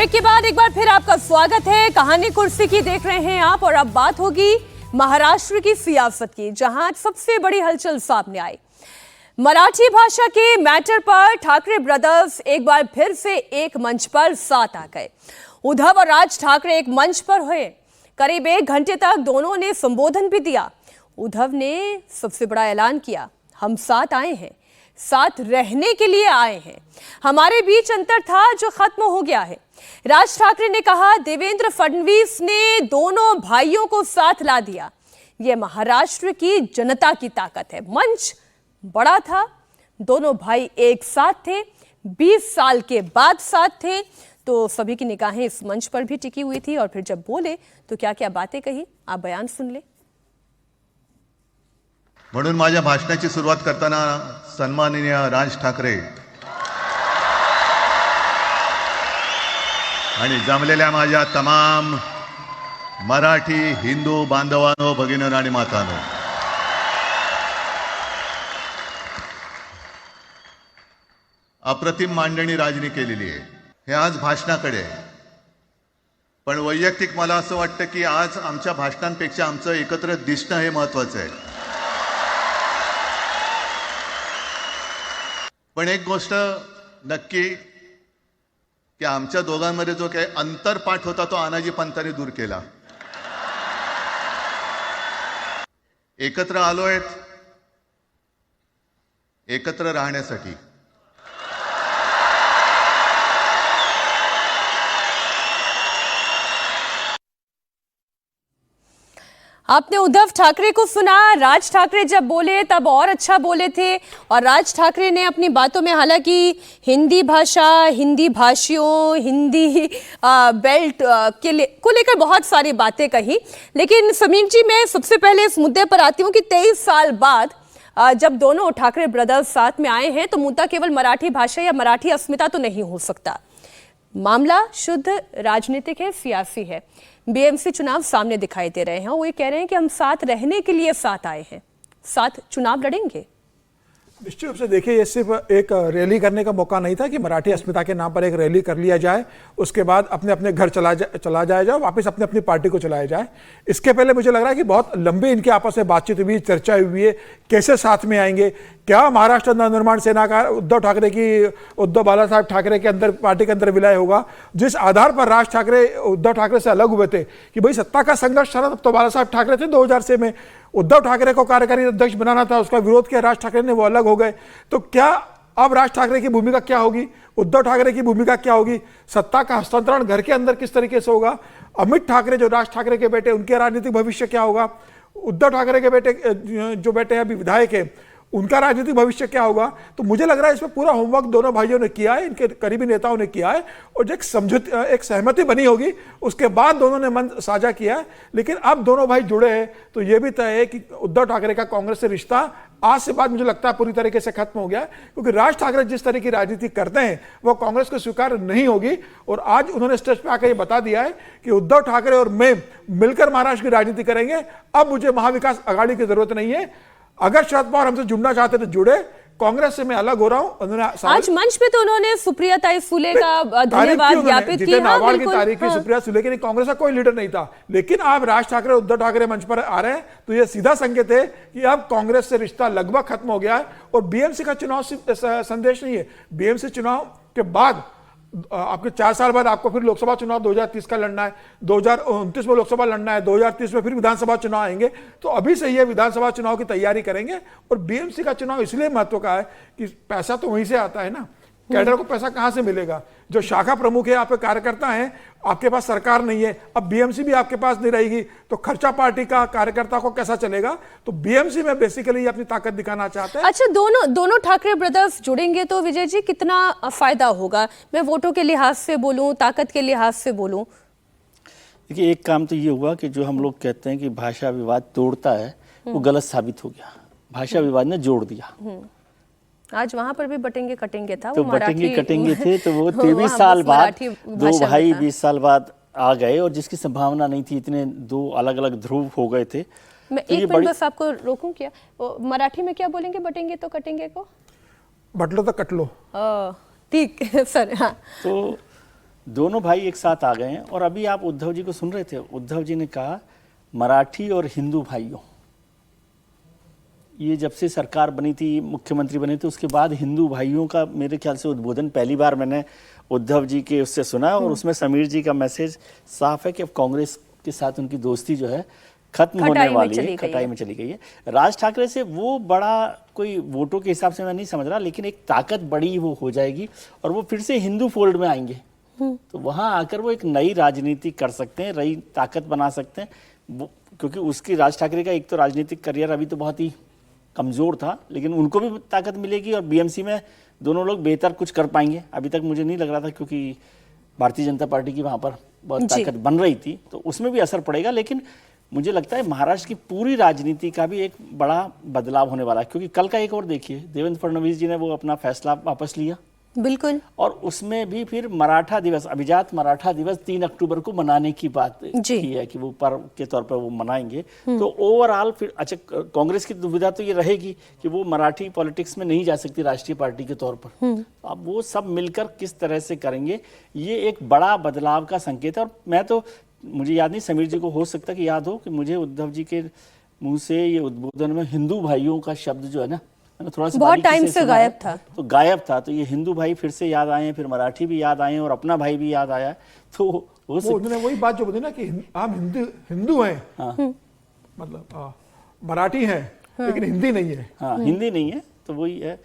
Break के बाद एक बार फिर आपका स्वागत है। कहानी कुर्सी की देख रहे हैं आप और अब बात होगी महाराष्ट्र की सियासत की, जहां सबसे बड़ी हलचल सामने आई। मराठी भाषा के मैटर पर ठाकरे ब्रदर्स एक बार फिर से एक मंच पर साथ आ गए। उद्धव और राज ठाकरे एक मंच पर हुए। करीब 1 घंटे तक दोनों ने संबोधन भी दिया। उद्धव ने सबसे बड़ा ऐलान किया, हम साथ आए हैं, साथ रहने के लिए आए हैं, हमारे बीच अंतर था जो खत्म हो गया है। राज ठाकरे ने कहा, देवेंद्र फडणवीस ने दोनों भाइयों को साथ ला दिया। यह महाराष्ट्र की जनता की ताकत है। मंच बड़ा था, दोनों भाई एक साथ थे, 20 साल के बाद साथ थे, तो सभी की निगाहें इस मंच पर भी टिकी हुई थी। और फिर जब बोले तो क्या क्या बातें कही, आप बयान सुन ले। म्हणून माझ्या भाषणाची सुरुवात करताना सन्माननीय राज ठाकरे आणि जमलेल्या माझ्या तमाम मराठी हिंदू बांधवांनो, भगिनींनो आणि मातांनो, अप्रतिम मांडणी राजनी केलेली आहे। हे आज भाषणाकडे आहे, पण वैयक्तिक मला असं वाटतं की आज आमच्या भाषणांपेक्षा आमचं एकत्र दिसणं हे महत्त्वाचं आहे। पण एक गोष्ट नक्की की आमच्या दोघांमध्ये जो काही अंतरपाठ होता तो आनाजी पंतांनी दूर केला। एकत्र आलोय एकत्र राहण्यासाठी। आपने उद्धव ठाकरे को सुना। राज ठाकरे जब बोले तब और अच्छा बोले थे। और राज ठाकरे ने अपनी बातों में हालांकि हिंदी भाषा, हिंदी भाषियों, हिंदी बेल्ट को लेकर बहुत सारी बातें कही। लेकिन समीर जी, मैं सबसे पहले इस मुद्दे पर आती हूँ कि 23 साल बाद जब दोनों ठाकरे ब्रदर्स साथ में आए हैं तो मुद्दा केवल मराठी भाषा या मराठी अस्मिता तो नहीं हो सकता। मामला शुद्ध राजनीतिक है, सियासी है। बीएमसी चुनाव सामने दिखाई दे रहे हैं। वो ये कह रहे हैं कि हम साथ रहने के लिए साथ आए हैं, साथ चुनाव लड़ेंगे। निश्चित रूप से देखिए, ये सिर्फ एक रैली करने का मौका नहीं था कि मराठी अस्मिता के नाम पर एक रैली कर लिया जाए, उसके बाद अपने अपने घर चला जाया जाए, वापस अपनी अपनी पार्टी को चलाया जाए। इसके पहले मुझे लग रहा है कि बहुत लंबी इनके आपस में बातचीत हुई, चर्चा हुई है, कैसे साथ में आएंगे। क्या महाराष्ट्र नवनिर्माण सेना का उद्धव बाला साहब ठाकरे के अंदर, पार्टी के अंदर विलय होगा, जिस आधार पर राज ठाकरे उद्धव ठाकरे से अलग हुए थे कि भाई सत्ता का संघर्ष था, तब तो बाला साहब ठाकरे थे 2000 में, उद्धव ठाकरे को कार्यकारी अध्यक्ष बनाना था, उसका विरोध किया राज ठाकरे ने, वो अलग हो गए। तो क्या अब राज ठाकरे की भूमिका क्या होगी, उद्धव ठाकरे की भूमिका क्या होगी, सत्ता का हस्तांतरण घर के अंदर किस तरीके से होगा, अमित ठाकरे जो राज ठाकरे के बेटे, उनके राजनीतिक भविष्य क्या होगा, उद्धव ठाकरे के बेटे जो बेटे अभी विधायक है, उनका राजनीतिक भविष्य क्या होगा। तो मुझे लग रहा है इसमें पूरा होमवर्क दोनों भाइयों ने किया है, इनके करीबी नेताओं ने किया है, और जो एक सहमति बनी होगी उसके बाद दोनों ने मन साझा किया है। लेकिन अब दोनों भाई जुड़े हैं तो यह भी तय है कि उद्धव ठाकरे का कांग्रेस से रिश्ता आज से बाद मुझे लगता है पूरी तरीके से खत्म हो गया, क्योंकि राज ठाकरे जिस तरह की राजनीति करते हैं वो कांग्रेस को स्वीकार नहीं होगी। और आज उन्होंने स्टेज पे आकर ये बता दिया है कि उद्धव ठाकरे और मैं मिलकर महाराष्ट्र की राजनीति करेंगे, अब मुझे महाविकास आघाड़ी की जरूरत नहीं है। अगर शरद पवार हमसे जुड़ना चाहते तो जुड़े, कांग्रेस से मैं अलग हो रहा हूं। आज मंच पे तो उन्होंने सुप्रिया ताई फुले का धन्यवाद ज्ञापित किया। नाबाल की तारीफ की सुप्रिया सुले की, कांग्रेस का कोई लीडर नहीं था। लेकिन आप राज ठाकरे उद्धव ठाकरे मंच पर आ रहे हैं तो यह सीधा संकेत है कि अब कांग्रेस से रिश्ता लगभग खत्म हो गया है। और बीएमसी का चुनाव संदेश नहीं है, बीएमसी चुनाव के बाद आपके 4 साल बाद आपको फिर लोकसभा चुनाव 2030 का लड़ना है, 2029 में लोकसभा लड़ना है, 2030 में फिर विधानसभा चुनाव आएंगे। तो अभी से ये विधानसभा चुनाव की तैयारी करेंगे। और बीएमसी का चुनाव इसलिए महत्व का है कि पैसा तो वहीं से आता है ना, कैडर को पैसा कहां से मिलेगा। जो शाखा प्रमुख है, आपके कार्यकर्ता हैं, आपके पास सरकार नहीं है, अब बीएमसी भी आपके पास नहीं रहेगी तो खर्चा पार्टी का कार्यकर्ता को कैसा चलेगा। तो बीएमसी में बेसिकली अपनी ताकत दिखाना चाहते हैं। अच्छा, दोनों ठाकरे ब्रदर्स जुड़ेंगे तो विजय जी कितना फायदा होगा? मैं वोटों के लिहाज से बोलूं, ताकत के लिहाज से बोलूं। देखिए, एक काम तो ये हुआ कि जो हम लोग कहते हैं कि भाषा विवाद तोड़ता है, वो गलत साबित हो गया। भाषा विवाद ने जोड़ दिया। आज वहां पर भी बटेंगे कटेंगे था, तो वो बटेंगे कटेंगे थे, तो वो 23 साल बाद दो भाई 20 साल बाद आ गए, और जिसकी संभावना नहीं थी, इतने दो अलग अलग ध्रुव हो गए थे। मैं एक मिनट बस आपको रोकूं क्या? मराठी में क्या बोलेंगे बटेंगे तो कटेंगे को? बटलो तो कट लो। ठीक सर। हाँ, तो दोनों भाई एक साथ आ गए हैं। और अभी आप उद्धव जी को सुन रहे थे, उद्धव जी ने कहा मराठी और हिंदू भाइयों, ये जब से सरकार बनी थी, मुख्यमंत्री बने थे, उसके बाद हिंदू भाइयों का मेरे ख्याल से उद्बोधन पहली बार मैंने उद्धव जी के उससे सुना। और उसमें समीर जी का मैसेज साफ है कि अब कांग्रेस के साथ उनकी दोस्ती जो है खत्म होने वाली है, खटाई में चली गई है। राज ठाकरे से वो बड़ा कोई वोटों के हिसाब से मैं नहीं समझ रहा, लेकिन एक ताकत बड़ी वो हो जाएगी और वो फिर से हिंदू फोल्ड में आएंगे। तो वहां आकर वो एक नई राजनीति कर सकते हैं, नई ताकत बना सकते हैं। क्योंकि उसकी, राज ठाकरे का एक तो राजनीतिक करियर अभी तो बहुत ही कमजोर था, लेकिन उनको भी ताकत मिलेगी और बीएमसी में दोनों लोग बेहतर कुछ कर पाएंगे। अभी तक मुझे नहीं लग रहा था, क्योंकि भारतीय जनता पार्टी की वहां पर बहुत ताकत बन रही थी, तो उसमें भी असर पड़ेगा। लेकिन मुझे लगता है महाराष्ट्र की पूरी राजनीति का भी एक बड़ा बदलाव होने वाला है। क्योंकि कल का एक और देखिए, देवेंद्र फडणवीस जी ने वो अपना फैसला वापस लिया, बिल्कुल, और उसमें भी फिर मराठा दिवस, अभिजात मराठा दिवस 3 अक्टूबर को मनाने की बात की है कि वो पर्व के तौर पर वो मनाएंगे। तो ओवरऑल फिर अच्छा, कांग्रेस की दुविधा तो ये रहेगी कि वो मराठी पॉलिटिक्स में नहीं जा सकती राष्ट्रीय पार्टी के तौर पर। अब वो सब मिलकर किस तरह से करेंगे, ये एक बड़ा बदलाव का संकेत है। और मैं तो, मुझे याद नहीं, समीर जी को हो सकता कि याद हो कि मुझे उद्धव जी के मुंह से ये उद्बोधन में हिंदू भाइयों का शब्द जो है ना, थोड़ा सा बहुत टाइम से गायब था, तो गायब था। तो ये हिंदू भाई फिर से याद आए हैं, फिर मराठी भी याद आए हैं और अपना भाई भी याद आया। तो उन्होंने वही बात जो बोली ना कि हम हिंदू हैं, मतलब मराठी हैं, लेकिन हिंदी नहीं है। हाँ, हिंदी नहीं है, तो वही है।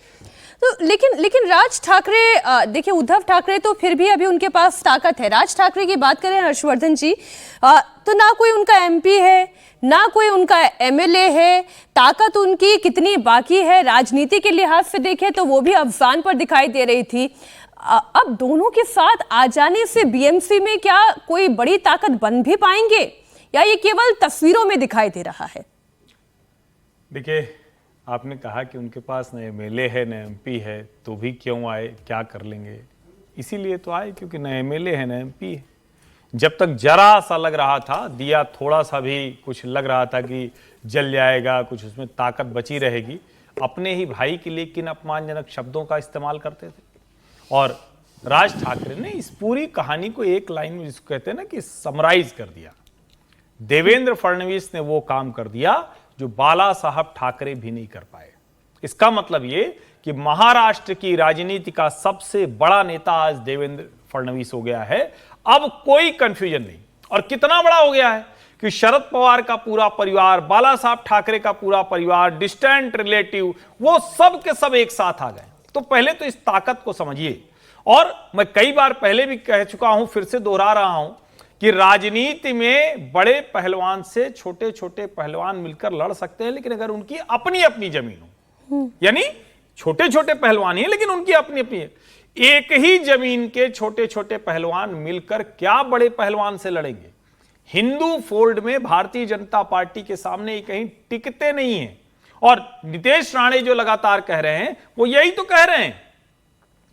तो लेकिन राज ठाकरे, देखिए उद्धव ठाकरे तो फिर भी अभी उनके पास ताकत है। राज ठाकरे की बात करें हर्षवर्धन जी, तो ना कोई उनका एमपी है, ना कोई उनका एमएलए है, ताकत उनकी कितनी बाकी है राजनीति के लिहाज से देखें तो वो भी अफसान पर दिखाई दे रही थी। अब दोनों के साथ आ जाने से बीएमसी में क्या कोई बड़ी ताकत बन भी पाएंगे, या ये केवल तस्वीरों में दिखाई दे रहा है? देखिए, आपने कहा कि उनके पास न एमएलए है न एमपी है, तो भी क्यों आए, क्या कर लेंगे? इसीलिए तो आए क्योंकि न एमएलए है न एमपी है। जब तक जरा सा लग रहा था, दिया थोड़ा सा भी कुछ लग रहा था कि जल जाएगा, कुछ उसमें ताकत बची रहेगी, अपने ही भाई के लिए किन अपमानजनक शब्दों का इस्तेमाल करते थे। और राज ठाकरे ने इस पूरी कहानी को एक लाइन में, जिसको कहते हैं ना कि समराइज कर दिया। देवेंद्र फडणवीस ने वो काम कर दिया जो बाला साहब ठाकरे भी नहीं कर पाए। इसका मतलब ये कि महाराष्ट्र की राजनीति का सबसे बड़ा नेता आज देवेंद्र फडणवीस हो गया है। अब कोई कंफ्यूजन नहीं। और कितना बड़ा हो गया है कि शरद पवार का पूरा परिवार, बाला साहब ठाकरे का पूरा परिवार, डिस्टेंट रिलेटिव, वो सब के सब एक साथ आ गए। तो पहले तो इस ताकत को समझिए। और मैं कई बार पहले भी कह चुका हूं, फिर से दोहरा रहा हूं कि राजनीति में बड़े पहलवान से छोटे छोटे पहलवान मिलकर लड़ सकते हैं, लेकिन अगर उनकी अपनी अपनी जमीन हो, यानी छोटे छोटे पहलवान ही लेकिन उनकी अपनी अपनी है, एक ही जमीन के छोटे छोटे पहलवान मिलकर क्या बड़े पहलवान से लड़ेंगे? हिंदू फोल्ड में भारतीय जनता पार्टी के सामने कहीं टिकते नहीं है। और नितेश राणे जो लगातार कह रहे हैं, वो यही तो कह रहे हैं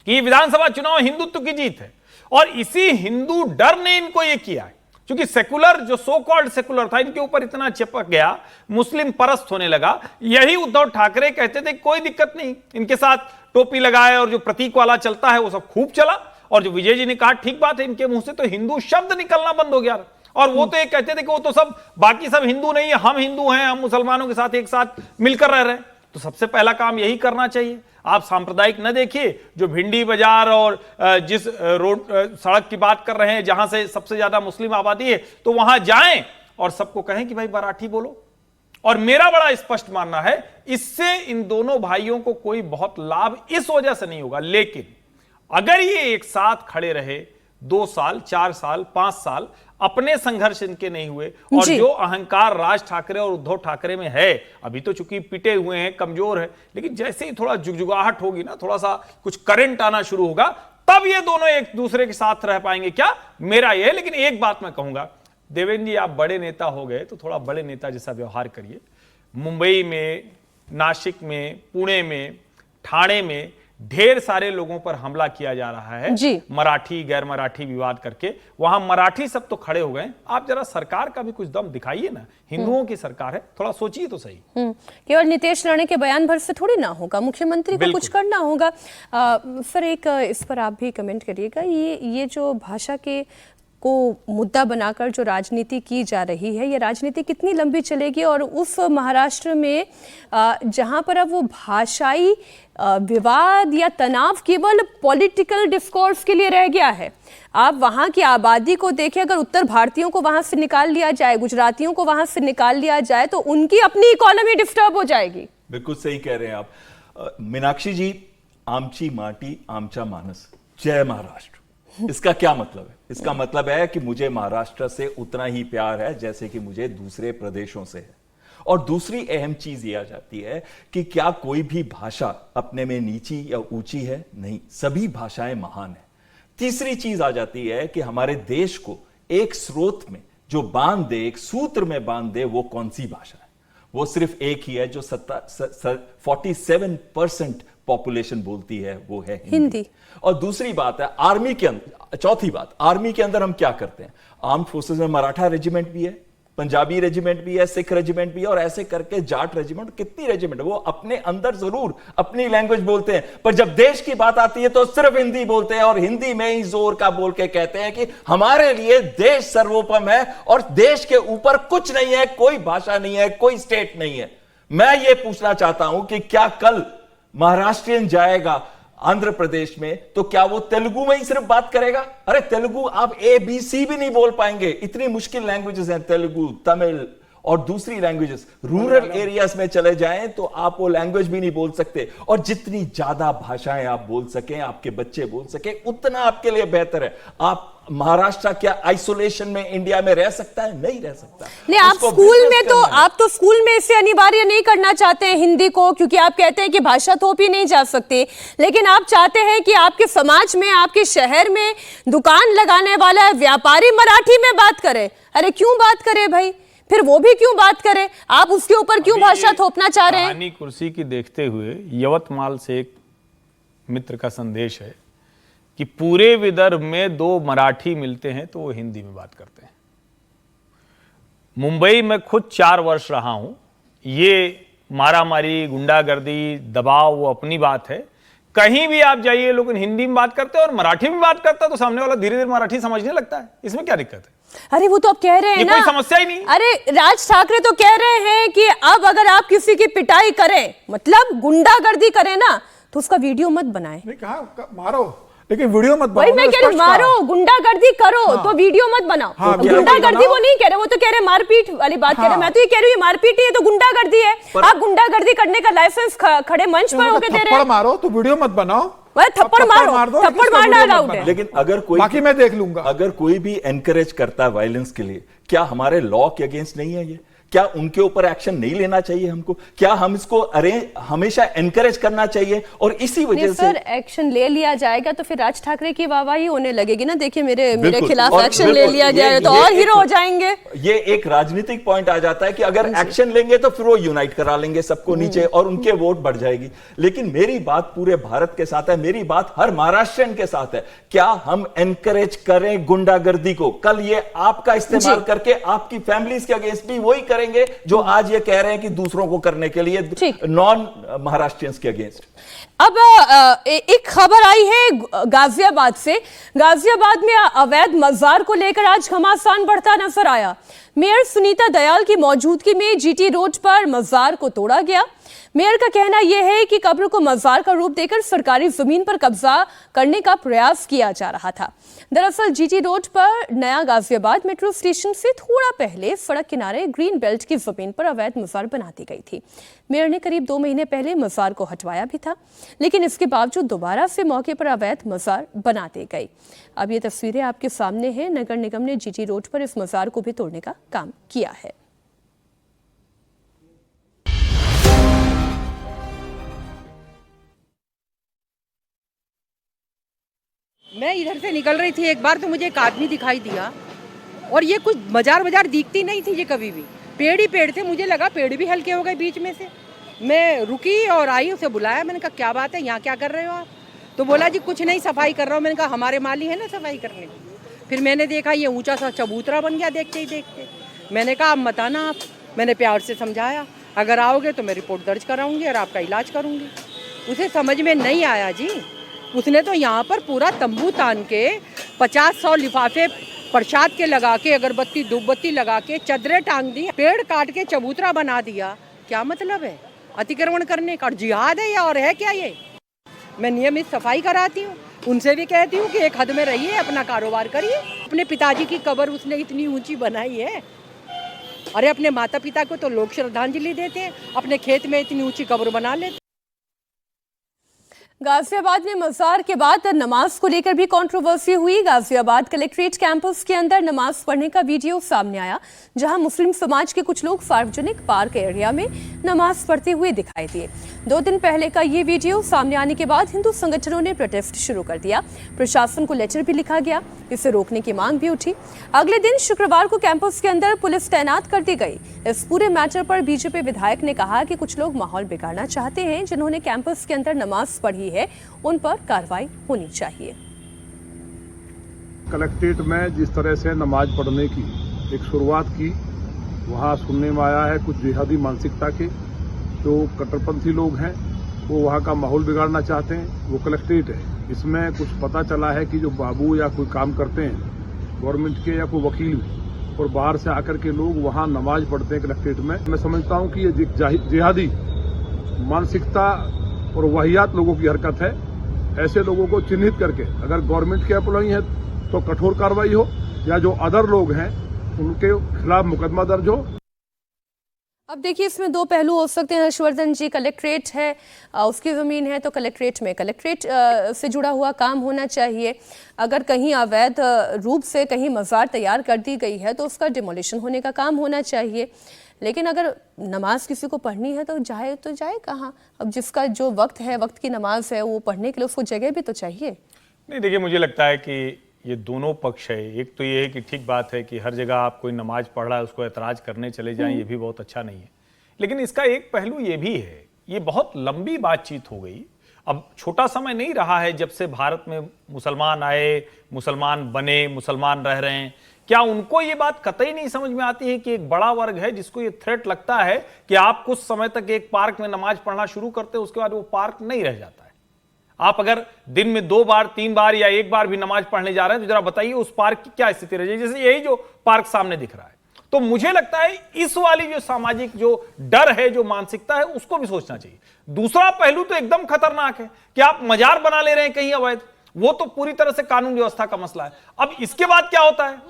कि विधानसभा चुनाव हिंदुत्व की जीत है। और इसी हिंदू डर ने इनको ये किया है, क्योंकि सेकुलर, जो सो कॉल्ड सेकुलर था, इनके ऊपर इतना चिपक गया, मुस्लिम परस्त होने लगा। यही उद्धव ठाकरे कहते थे कोई दिक्कत नहीं, इनके साथ टोपी लगाए और जो प्रतीक वाला चलता है वो सब खूब चला। और जो विजय जी ने कहा ठीक बात है, इनके मुंह से तो हिंदू शब्द निकलना बंद हो गया। और वो तो ये कहते थे कि वो तो सब बाकी सब हिंदू नहीं है, हम हिंदू हैं, हम मुसलमानों के साथ एक साथ मिलकर रह रहे हैं। तो सबसे पहला काम यही करना चाहिए। आप सांप्रदायिक न देखिए, जो भिंडी बाजार और जिस रोड सड़क की बात कर रहे हैं जहां से सबसे ज्यादा मुस्लिम आबादी है, तो वहां जाएं और सबको कहें कि भाई मराठी बोलो। और मेरा बड़ा स्पष्ट मानना है, इससे इन दोनों भाइयों को कोई बहुत लाभ इस वजह से नहीं होगा। लेकिन अगर ये एक साथ खड़े रहे 2 साल, 4 साल, 5 साल, अपने संघर्ष इनके नहीं हुए, और जो अहंकार राज ठाकरे और उद्धव ठाकरे में है, अभी तो चूंकि पिटे हुए हैं, कमजोर है, लेकिन जैसे ही थोड़ा जुगजुगाहट होगी ना, थोड़ा सा कुछ करंट आना शुरू होगा, तब ये दोनों एक दूसरे के साथ रह पाएंगे। क्या मेरा ये है। लेकिन एक बात मैं कहूंगा, देवेंद्र जी, आप बड़े नेता हो गए तो थोड़ा बड़े नेता जैसा व्यवहार करिए। मुंबई में, नासिक में, पुणे में, ठाणे में ढेर सारे लोगों पर हमला किया जा रहा है जी। मराठी गैर मराठी विवाद करके। वहां मराठी सब तो खड़े हो गए, आप जरा सरकार का भी कुछ दम दिखाइए ना, हिंदुओं की सरकार है, थोड़ा सोचिए तो सही। केवल नीतीश राणे के बयान भर से थोड़ी ना होगा, मुख्यमंत्री को कुछ करना होगा। सर एक इस पर आप भी कमेंट करिएगा, ये जो भाषा के को मुद्दा बनाकर जो राजनीति की जा रही है, ये राजनीति कितनी लंबी चलेगी? और उस महाराष्ट्र में जहां पर अब वो भाषाई विवाद या तनाव केवल पॉलिटिकल डिस्कोर्स के लिए रह गया है। आप वहां की आबादी को देखें, अगर उत्तर भारतीयों को वहां से निकाल लिया जाए, गुजरातियों को वहां से निकाल लिया जाए, तो उनकी अपनी इकोनॉमी डिस्टर्ब हो जाएगी। बिल्कुल सही कह रहे हैं आप मीनाक्षी जी। आमची माटी आमचा मानस, जय महाराष्ट्र। इसका क्या मतलब है? इसका मतलब है कि मुझे महाराष्ट्र से उतना ही प्यार है जैसे कि मुझे दूसरे प्रदेशों से है। और दूसरी अहम चीज ये आ जाती है कि क्या कोई भी भाषा अपने में नीची या ऊंची है? नहीं, सभी भाषाएं महान हैं। तीसरी चीज आ जाती है कि हमारे देश को एक स्रोत में जो बांध दे, एक सूत्र में बांध दे, वो कौन सी भाषा है? वो सिर्फ एक ही है जो 47% पॉपुलेशन बोलती है, वो है हिंदी। और दूसरी बात है आर्मी के अंदर, चौथी बात, आर्मी के अंदर हम क्या करते हैं? आर्म्ड फोर्सेस में मराठा रेजिमेंट भी है, पंजाबी रेजिमेंट भी है, सिख रेजिमेंट भी है, और ऐसे करके जाट रेजिमेंट, कितनी रेजिमेंट है, वो अपने अंदर जरूर अपनी लैंग्वेज बोलते हैं, पर जब देश की बात आती है तो सिर्फ हिंदी बोलते हैं, और हिंदी में ही जोर का बोल के कहते हैं कि हमारे लिए देश सर्वोपम है और देश के ऊपर कुछ नहीं है, कोई भाषा नहीं है, कोई स्टेट नहीं है। मैं ये पूछना चाहता हूं कि क्या कल महाराष्ट्रियन जाएगा आंध्र प्रदेश में तो क्या वो तेलुगु में ही सिर्फ बात करेगा? अरे तेलुगु आप ABC भी नहीं बोल पाएंगे, इतनी मुश्किल लैंग्वेजेस हैं तेलुगु, तमिल और दूसरी लैंग्वेजेस। रूरल एरियाज में चले जाएं तो आप वो लैंग्वेज भी नहीं बोल सकते। और जितनी ज्यादा भाषाएं आप बोल सकें, आपके बच्चे बोल सकें, उतना आपके लिए बेहतर है। आप महाराष्ट्र क्या आइसोलेशन में इंडिया में रह सकता है? नहीं रह सकता। नहीं, आप स्कूल में इसे अनिवार्य नहीं करना चाहते हैं हिंदी को, क्योंकि आप कहते हैं कि भाषा थोपी नहीं जा सकती, लेकिन आप चाहते हैं कि आपके समाज में, आपके शहर में दुकान लगाने वाला व्यापारी मराठी में बात करे। अरे क्यों बात करे भाई, फिर वो भी क्यों बात करे? आप उसके ऊपर क्यों भाषा थोपना चाह रहे हैं? कहानी कुर्सी की देखते हुए यवतमाल से एक मित्र का संदेश है कि पूरे विदर्भ में 2 मराठी मिलते हैं तो वो हिंदी में बात करते हैं। मुंबई में खुद 4 वर्ष रहा हूं, ये मारामारी, गुंडागर्दी, दबाव वो अपनी बात है। कहीं भी आप जाइए लोग हिंदी में बात करते हैं और मराठी में बात करता है तो सामने वाला धीरे धीरे मराठी समझने लगता है। इसमें क्या दिक्कत है? अरे वो तो आप कह रहे हैं ना, कोई समस्या ही नहीं। अरे राज ठाकरे तो कह रहे हैं कि अब अगर आप किसी की पिटाई करें, मतलब गुंडागर्दी करें ना, तो उसका वीडियो मत बनाएं। नहीं कहा मारो, लेकिन वीडियो मत वही मैं कह रही हूं, मारो, गुंडागर्दी करो, तो वीडियो मत बनाओ। गुंडागर्दी वो नहीं कह रहे, वो तो कह रहे मारपीट वाली बात कह रहे। मैं तो ये कह रही हूँ मारपीट ही है तो गुंडागर्दी है। आप गुंडागर्दी करने का लाइसेंस खड़े मंच पर होकर दे रहे हैं। मारो तो वीडियो मत बनाओ, थप्पड़ मारो, थप्पड़ मारना अलाउड है। लेकिन अगर कोई, बाकी मैं देख लूंगा, अगर कोई भी एनकरेज करता है वायलेंस के लिए, क्या हमारे लॉ के अगेंस्ट नहीं है ये? क्या उनके ऊपर एक्शन नहीं लेना चाहिए हमको? क्या हम इसको हमेशा एनकरेज करना चाहिए? और इसी वजह से सर एक्शन ले लिया जाएगा तो फिर राज ठाकरे की वाहवाही होने लगेगी ना। देखिए मेरे खिलाफ एक्शन ले लिया जाए तो और हीरो हो जाएंगे। ये एक राजनीतिक पॉइंट आ जाता है कि अगर एक्शन लेंगे तो फिर वो यूनाइट करा लेंगे सबको नीचे और उनके वोट बढ़ जाएगी। लेकिन मेरी बात पूरे भारत के साथ है, मेरी बात हर महाराष्ट्रियन के साथ है। क्या हम एनकरेज करें गुंडागर्दी को? कल ये आपका इस्तेमाल करके आपकी फैमिलीज के अगेंस्ट भी वही करेंगे जो आज ये कह रहे हैं कि दूसरों को करने के लिए, नॉन महाराष्ट्रियंस के अगेंस्ट। अब एक खबर आई है गाजियाबाद से। गाजियाबाद में अवैध मजार को लेकर आज घमासान बढ़ता नजर आया। मेयर सुनीता दयाल की मौजूदगी में जीटी रोड पर मजार को तोड़ा गया। मेयर का कहना यह है कि कब्र को मजार का रूप देकर सरकारी जमीन पर कब्जा करने का प्रयास किया जा रहा था। दरअसल जीटी रोड पर नया गाजियाबाद मेट्रो स्टेशन से थोड़ा पहले सड़क किनारे ग्रीन बेल्ट की जमीन पर अवैध मजार बना दी गई थी। मेयर ने करीब 2 महीने पहले मजार को हटवाया भी था, लेकिन इसके बावजूद दोबारा से मौके पर अवैध मजार बना दी गई। अब ये तस्वीरें आपके सामने हैं। नगर निगम ने जीटी रोड पर इस मजार को भी तोड़ने का काम किया है। मैं इधर से निकल रही थी, एक बार तो मुझे एक आदमी दिखाई दिया और ये कुछ मजार दिखती नहीं थी ये कभी भी। पेड़ ही पेड़ थे, मुझे लगा पेड़ भी हल्के हो गए बीच में से। मैं रुकी और आई, उसे बुलाया, मैंने कहा क्या बात है, यहाँ क्या कर रहे हो आप? तो बोला जी कुछ नहीं, सफाई कर रहा हूँ। मैंने कहा हमारे माली है ना सफाई करने। फिर मैंने देखा ये ऊंचा सा चबूतरा बन गया देखते ही देखते। मैंने कहा अब मत आना आप। मैंने प्यार से समझाया, अगर आओगे तो मैं रिपोर्ट दर्ज कराऊंगी और आपका इलाज करूंगी। उसे समझ में नहीं आया जी। उसने तो यहाँ पर पूरा तंबू तान के 50-100 लिफाफे प्रसाद के लगा के, अगरबत्ती धूपबत्ती लगा के, चदरें टांग दी, पेड़ काट के चबूतरा बना दिया। क्या मतलब है अतिक्रमण करने का? जिहाद है या और है क्या ये? मैं नियमित सफाई कराती हूँ, उनसे भी कहती हूँ कि एक हद में रहिए, अपना कारोबार करिए। अपने पिताजी की कब्र उसने इतनी ऊंची बनाई है। अरे अपने माता पिता को तो लोग श्रद्धांजलि देते हैं, अपने खेत में इतनी ऊंची कब्र बना लेते। गाजियाबाद में मजार के बाद नमाज को लेकर भी कंट्रोवर्सी हुई। गाजियाबाद कलेक्ट्रेट कैंपस के अंदर नमाज पढ़ने का वीडियो सामने आया, जहां मुस्लिम समाज के कुछ लोग सार्वजनिक पार्क एरिया में नमाज पढ़ते हुए दिखाई दिए। 2 दिन पहले का ये वीडियो सामने आने के बाद हिंदू संगठनों ने प्रोटेस्ट शुरू कर दिया। प्रशासन को लेटर भी लिखा गया, इसे रोकने की मांग भी उठी। अगले दिन शुक्रवार को कैंपस के अंदर पुलिस तैनात कर दी गई। इस पूरे मैटर पर बीजेपी विधायक ने कहा कि कुछ लोग माहौल बिगाड़ना चाहते हैं। जिन्होंने कैंपस के अंदर नमाज पढ़ी है उन पर कार्रवाई होनी चाहिए। कलेक्ट्रेट में जिस तरह से नमाज पढ़ने की एक शुरुआत की, वहाँ सुनने में आया है कुछ जिहादी मानसिकता के जो कट्टरपंथी लोग हैं वो वहाँ का माहौल बिगाड़ना चाहते हैं। वो कलेक्ट्रेट है, इसमें कुछ पता चला है कि जो बाबू या कोई काम करते हैं गवर्नमेंट के या कोई वकील भी, और बाहर से आकर के लोग वहाँ नमाज पढ़ते हैं कलेक्ट्रेट में। मैं समझता हूँ कि ये जिहादी मानसिकता और वाहियात लोगों की हरकत है। ऐसे लोगों को चिन्हित करके अगर गवर्नमेंट के एम्प्लॉई हैं तो कठोर कार्रवाई हो, या जो अदर लोग हैं उनके खिलाफ मुकदमा दर्ज हो। अब देखिए इसमें 2 पहलू हो सकते हैं हर्षवर्धन जी। कलेक्ट्रेट है, उसकी ज़मीन है, तो कलेक्ट्रेट में कलेक्ट्रेट से जुड़ा हुआ काम होना चाहिए। अगर कहीं अवैध रूप से कहीं मज़ार तैयार कर दी गई है तो उसका डिमोलिशन होने का काम होना चाहिए। लेकिन अगर नमाज किसी को पढ़नी है तो जाए कहाँ? अब जिसका जो वक्त है, वक्त की नमाज है, वो पढ़ने के लिए उसको जगह भी तो चाहिए। नहीं देखिए, मुझे लगता है कि ये दोनों पक्ष है। एक तो ये है कि ठीक बात है कि हर जगह आप कोई नमाज पढ़ रहा है उसको एतराज करने चले जाएं, ये भी बहुत अच्छा नहीं है। लेकिन इसका एक पहलू ये भी है, ये बहुत लंबी बातचीत हो गई। अब छोटा समय नहीं रहा है जब से भारत में मुसलमान आए, मुसलमान बने, मुसलमान रह रहे हैं। क्या उनको ये बात कतई नहीं समझ में आती है कि एक बड़ा वर्ग है जिसको ये थ्रेट लगता है कि आप कुछ समय तक एक पार्क में नमाज पढ़ना शुरू करते हो, उसके बाद वो पार्क नहीं रह जाता है। आप अगर दिन में 2 बार 3 बार या 1 बार भी नमाज पढ़ने जा रहे हैं तो जरा बताइए उस पार्क की क्या स्थिति रह जाएगी। जैसे यही जो पार्क सामने दिख रहा है, तो मुझे लगता है इस वाली जो सामाजिक जो डर है, जो मानसिकता है, उसको भी सोचना चाहिए। दूसरा पहलू तो एकदम खतरनाक है कि आप मजार बना ले रहे हैं कहीं अवैध, वो तो पूरी तरह से कानून व्यवस्था का मसला है। अब इसके बाद क्या होता है,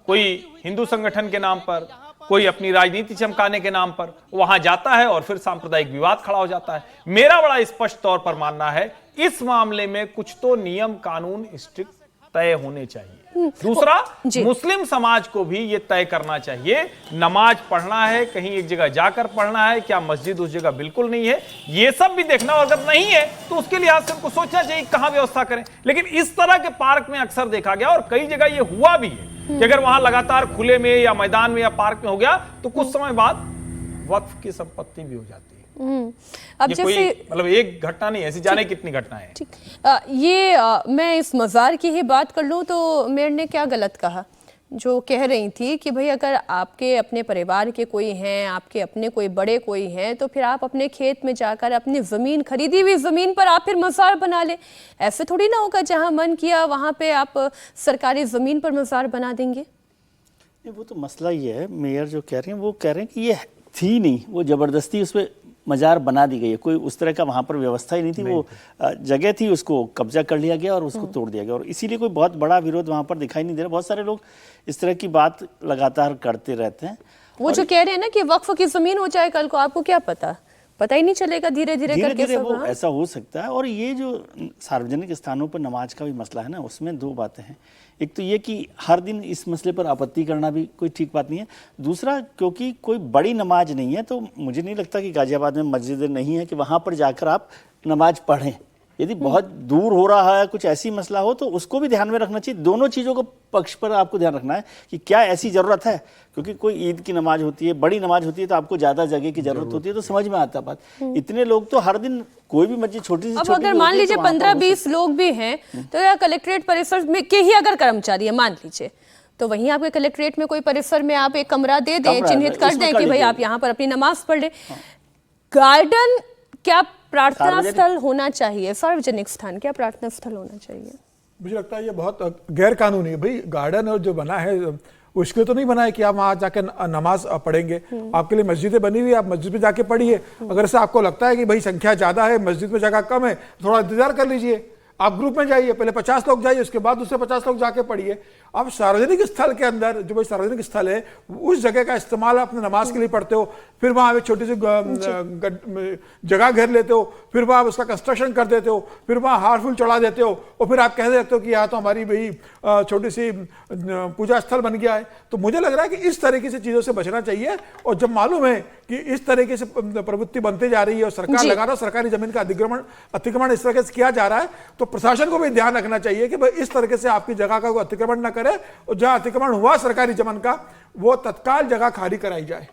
कोई हिंदू संगठन के नाम पर, कोई अपनी राजनीति चमकाने के नाम पर वहां जाता है और फिर सांप्रदायिक विवाद खड़ा हो जाता है। मेरा बड़ा स्पष्ट तौर पर मानना है इस मामले में कुछ तो नियम कानून स्ट्रिक्ट तय होने चाहिए। दूसरा, मुस्लिम समाज को भी ये तय करना चाहिए, नमाज पढ़ना है कहीं एक जगह जाकर पढ़ना है, क्या मस्जिद उस जगह बिल्कुल नहीं है, ये सब भी देखना। और अगर नहीं है तो उसके लिहाज से उनको सोचना चाहिए कहां व्यवस्था करें। लेकिन इस तरह के पार्क में अक्सर देखा गया और कई जगह ये हुआ भी है कि अगर वहां लगातार खुले में या मैदान में या पार्क में हो गया तो कुछ समय बाद वक्फ की संपत्ति भी हो जाती है। अब ये जैसे कोई मतलब एक घटना नहीं, ऐसी जाने कितनी घटनाएं हैं। ठीक, मैं इस मज़ार की ही बात कर लूँ तो मेयर ने क्या गलत कहा, जो कह रही थी कि भाई अगर आपके अपने परिवार के कोई हैं, आपके अपने कोई बड़े कोई हैं, तो फिर आप अपने खेत में जाकर अपनी ज़मीन, खरीदी हुई ज़मीन पर आप फिर मज़ार बना लें। ऐसे थोड़ी ना होगा जहां मन किया वहां पे आप सरकारी ज़मीन पर मज़ार बना देंगे। वो तो मसला ये है, मेयर जो कह रहे हैं वो कह रहे हैं कि ये थी नहीं, वो ज़बरदस्ती उस पर मजार बना दी गई है। कोई उस तरह का वहाँ पर व्यवस्था ही नहीं थी, वो जगह थी, उसको कब्जा कर लिया गया और उसको तोड़ दिया गया, और इसीलिए कोई बहुत बड़ा विरोध वहाँ पर दिखाई नहीं दे रहा। बहुत सारे लोग इस तरह की बात लगातार करते रहते हैं। वो जो कह रहे हैं ना कि वक्फ की ज़मीन हो जाए कल को, आपको क्या पता ही नहीं चलेगा, धीरे धीरे करके वो ऐसा हो सकता है। और ये जो सार्वजनिक स्थानों पर नमाज का भी मसला है ना, उसमें 2 बातें हैं। एक तो ये कि हर दिन इस मसले पर आपत्ति करना भी कोई ठीक बात नहीं है। दूसरा, क्योंकि कोई बड़ी नमाज नहीं है तो मुझे नहीं लगता कि गाजियाबाद में मस्जिदें नहीं है कि वहाँ पर जाकर आप नमाज पढ़ें। यदि बहुत दूर हो रहा है, कुछ ऐसी मसला हो तो उसको भी ध्यान में रखना चाहिए। दोनों चीज़ों को पक्ष पर आपको ध्यान रखना है कि क्या ऐसी ज़रूरत है, क्योंकि कोई ईद की नमाज होती है, बड़ी नमाज होती है तो आपको ज़्यादा जगह की ज़रूरत होती है, तो समझ में आता बात। इतने लोग तो हर दिन कोई भी मस्जिद छोटी से अब छोटी अगर मान लीजिए 15-20 लोग भी हैं तो या कलेक्ट्रेट परिसर में के ही अगर कर्मचारी है मान लीजिए, तो वहीं आपके कलेक्ट्रेट में कोई परिसर में आप एक कमरा दे दें, चिन्हित कर दें कि भाई आप यहाँ पर अपनी नमाज पढ़ लें। गार्डन क्या प्रार्थना स्थल होना चाहिए? सार्वजनिक स्थान क्या प्रार्थना स्थल होना चाहिए? मुझे लगता है ये बहुत गैर कानूनी है भाई। गार्डन और जो बना है उसके तो नहीं बना है कि आप वहां जाके नमाज पढ़ेंगे। आपके लिए मस्जिदें बनी हुई है, आप मस्जिद में जाके पढ़िए। अगर से आपको लगता है कि भाई संख्या ज्यादा है, मस्जिद में जगह कम है, थोड़ा इंतजार कर लीजिए, आप ग्रुप में जाइए, पहले 50 लोग जाइए, उसके बाद दूसरे 50 लोग जाके पढ़िए। आप सार्वजनिक स्थल के अंदर जो भाई सार्वजनिक स्थल है उस जगह का इस्तेमाल अपने नमाज के लिए पढ़ते हो, फिर वहां एक छोटी सी जगह घेर लेते हो, फिर वहां उसका कंस्ट्रक्शन कर देते हो, फिर वहां हार फूल चढ़ा देते हो और फिर आप कह देते हो कि यहाँ तो हमारी भाई छोटी सी पूजा स्थल बन गया है। तो मुझे लग रहा है कि इस तरीके से चीजों से बचना चाहिए। और जब मालूम है कि इस तरीके से प्रवृत्ति बनती जा रही है और सरकार लगातार सरकारी जमीन का अतिक्रमण इस तरह से किया जा रहा है, तो प्रशासन को भी ध्यान रखना चाहिए कि भाई इस तरीके से आपकी जगह का कोई अतिक्रमण न करे और जहां अतिक्रमण हुआ सरकारी जमीन का वो तत्काल जगह खाली कराई जाए।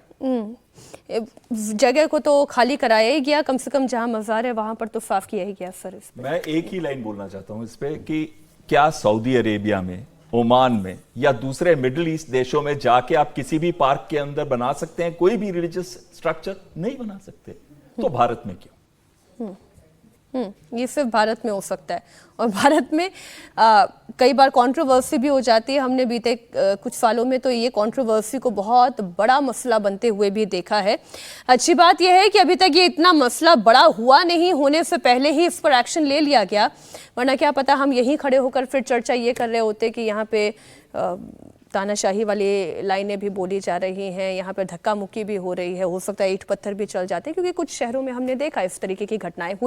जगह को तो खाली कराया ही गया, कम से कम जहां मजार है वहां पर तो साफ किया ही गया। सर इस पे मैं एक ही लाइन बोलना चाहता हूं इस पे कि क्या सऊदी अरेबिया में, ओमान में या दूसरे मिडिल ईस्ट देशों में जाके आप किसी भी पार्क के अंदर बना सकते हैं कोई भी रिलीजियस स्ट्रक्चर? नहीं बना सकते। तो भारत में क्यों? ये सिर्फ भारत में हो सकता है। और भारत में कई बार कंट्रोवर्सी भी हो जाती है। हमने बीते कुछ सालों में तो ये कंट्रोवर्सी को बहुत बड़ा मसला बनते हुए भी देखा है। अच्छी बात यह है कि अभी तक ये इतना मसला बड़ा हुआ नहीं, होने से पहले ही इस पर एक्शन ले लिया गया, वरना क्या पता हम यहीं खड़े होकर फिर चर्चा ये कर रहे होते कि यहाँ पे तानाशाही वाली लाइनें भी बोली जा रही हैं, यहाँ पर धक्का मुक्की भी हो रही है, हो सकता है ईंट पत्थर भी चल जाते हैं, क्योंकि कुछ शहरों में हमने देखा इस तरीके की घटनाएं हुई।